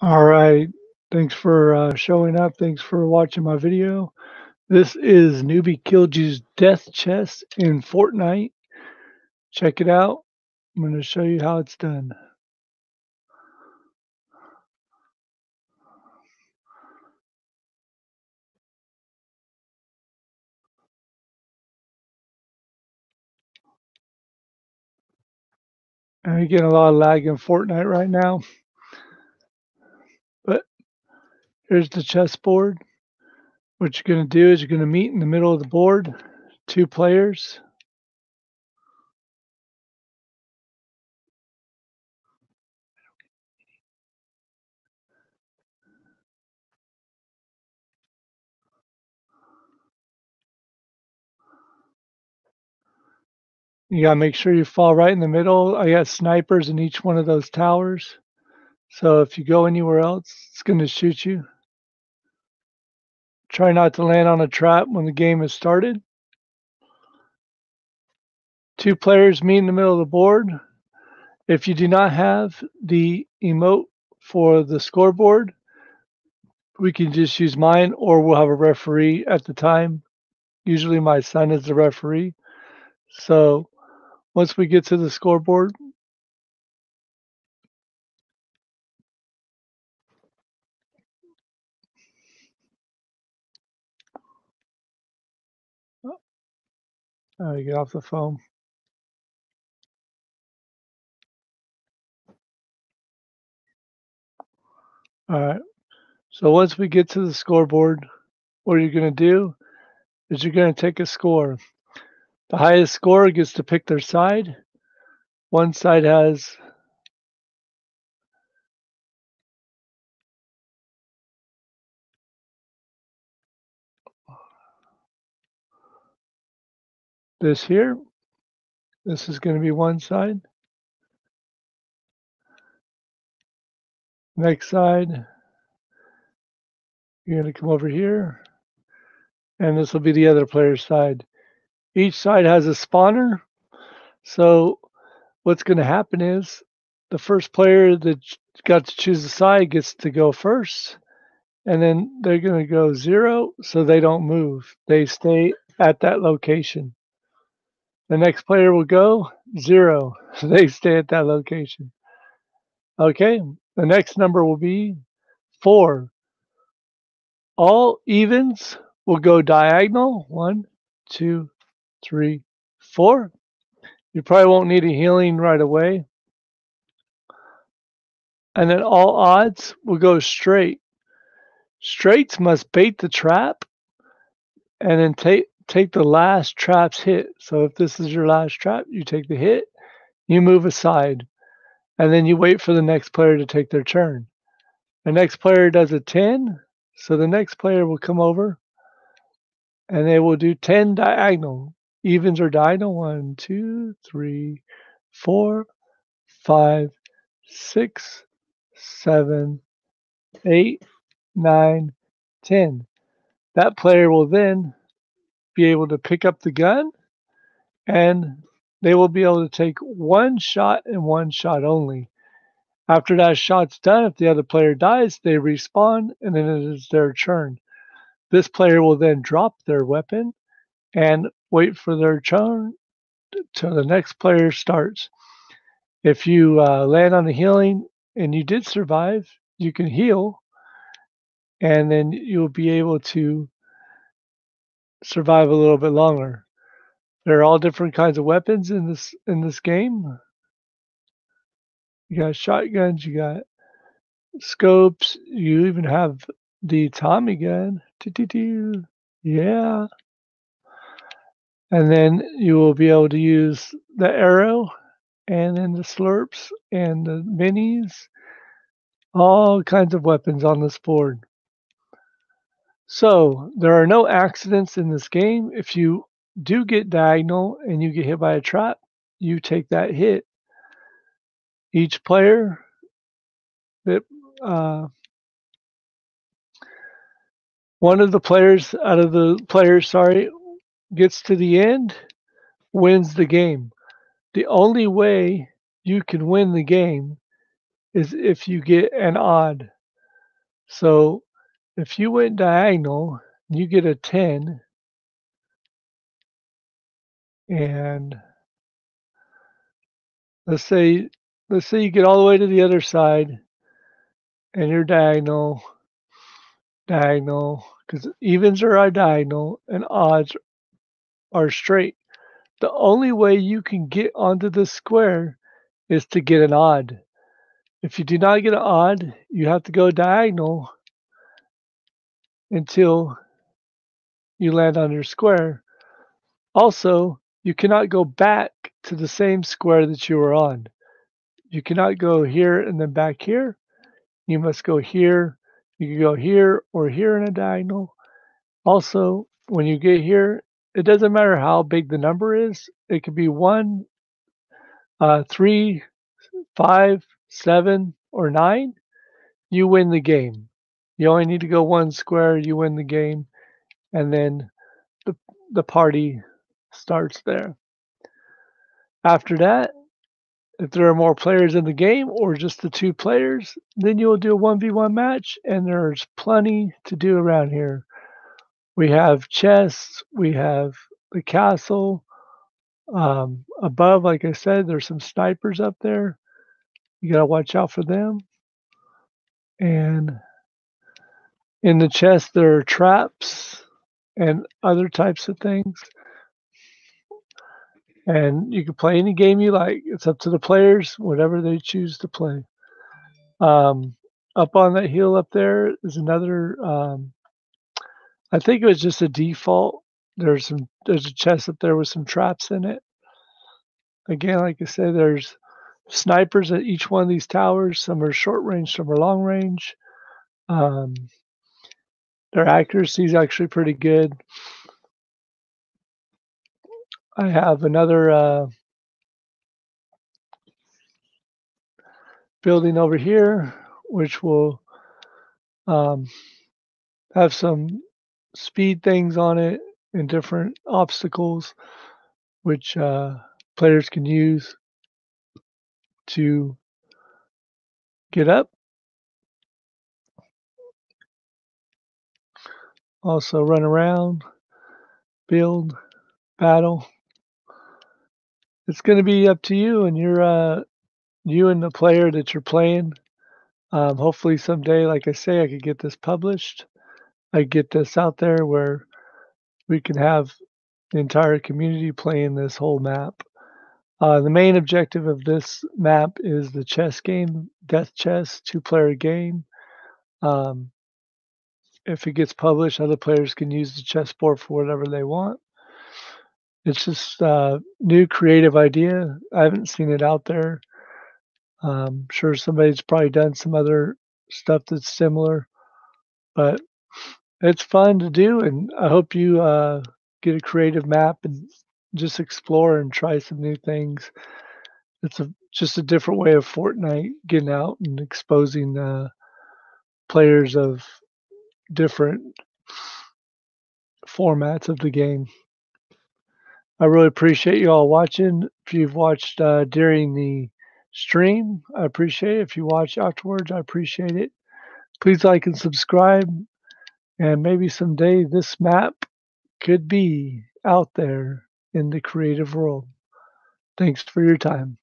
All right. Thanks for showing up. Thanks for watching my video. This is Newbie Killju's Death Chest in Fortnite. Check it out. I'm going to show you how it's done. I'm getting a lot of lag in Fortnite right now. But here's the chessboard. What you're going to do is you're going to meet in the middle of the board, 2 players. You got to make sure you fall right in the middle. I got snipers in each one of those towers. So if you go anywhere else, it's going to shoot you. Try not to land on a trap when the game has started. 2 players meet in the middle of the board. If you do not have the emote for the scoreboard, we can just use mine, or we'll have a referee at the time. Usually my son is the referee. So once we get to the scoreboard, get off the phone. All right. So once we get to the scoreboard, what you're going to do is you're going to take a score. The highest scorer gets to pick their side. One side has this here. This is going to be one side. Next side, you're going to come over here, and this will be the other player's side. Each side has a spawner. So what's going to happen is the first player that got to choose the side gets to go first, and then they're going to go 0, so they don't move. They stay at that location. The next player will go 0. They stay at that location. Okay, the next number will be 4. All evens will go diagonal. 1, 2, 3, 4. You probably won't need a healing right away. And then all odds will go straight. Straights must bait the trap and then take the last trap's hit. So if this is your last trap, you take the hit, you move aside, and then you wait for the next player to take their turn. The next player does a 10, so the next player will come over and they will do 10 diagonal. Evens are diagonal. 1, 2, 3, 4, 5, 6, 7, 8, 9, 10. That player will then be able to pick up the gun, and they will be able to take one shot and one shot only. After that shot's done, if the other player dies, they respawn, and then it is their turn. This player will then drop their weapon and wait for their turn till the next player starts. If you land on the healing and you did survive, you can heal, and then you'll be able to survive a little bit longer. There are all different kinds of weapons in this game. You got shotguns, you got scopes, you even have the Tommy gun. Yeah. And then you will be able to use the arrow and then the slurps and the minis, all kinds of weapons on this board. So there are no accidents in this game. If you do get diagonal and you get hit by a trap, you take that hit. Each player that one of the players out of the players, gets to the end, wins the game. The only way you can win the game is if you get an odd. So if you went diagonal, you get a 10, and let's say let's say you get all the way to the other side and you're diagonal, diagonal, because evens are diagonal and odds are straight. The only way you can get onto the square is to get an odd. If you do not get an odd, you have to go diagonal until you land on your square. Also, you cannot go back to the same square that you were on. You cannot go here and then back here. You must go here. You can go here or here in a diagonal. Also, when you get here, it doesn't matter how big the number is. It could be 1, 3, 5, 7, or 9. You win the game. You only need to go one square. You win the game, and then the the party starts there. After that, if there are more players in the game or just the two players, then you will do a 1v1 match, and there's plenty to do around here. We have chests, we have the castle. Above, like I said, there's some snipers up there. You gotta watch out for them. And in the chest, there are traps and other types of things. And you can play any game you like. It's up to the players, whatever they choose to play. Um, Up on that hill up there is another. I think it was just a default. There's a chest up there with some traps in it. Again, like I said, there's snipers at each one of these towers. Some are short range, some are long range. Um, their accuracy is actually pretty good. I have another building over here, which will um, have some speed things on it and different obstacles, which players can use to get up. Also run around, build, battle. It's going to be up to you and you and the player that you're playing. Hopefully someday, like I say, I could get this published. I get this out there where we can have the entire community playing this whole map. The main objective of this map is the chess game, Death Chess, two-player game. Um, if it gets published, other players can use the chessboard for whatever they want. It's just a new creative idea. I haven't seen it out there. I'm sure somebody's probably done some other stuff that's similar, but it's fun to do, and I hope you get a creative map and just explore and try some new things. It's just a different way of Fortnite getting out and exposing players of different formats of the game. I really appreciate you all watching. If you've watched during the stream, I appreciate it. If you watch afterwards, I appreciate it. Please like and subscribe, and maybe someday this map could be out there in the creative world. Thanks for your time.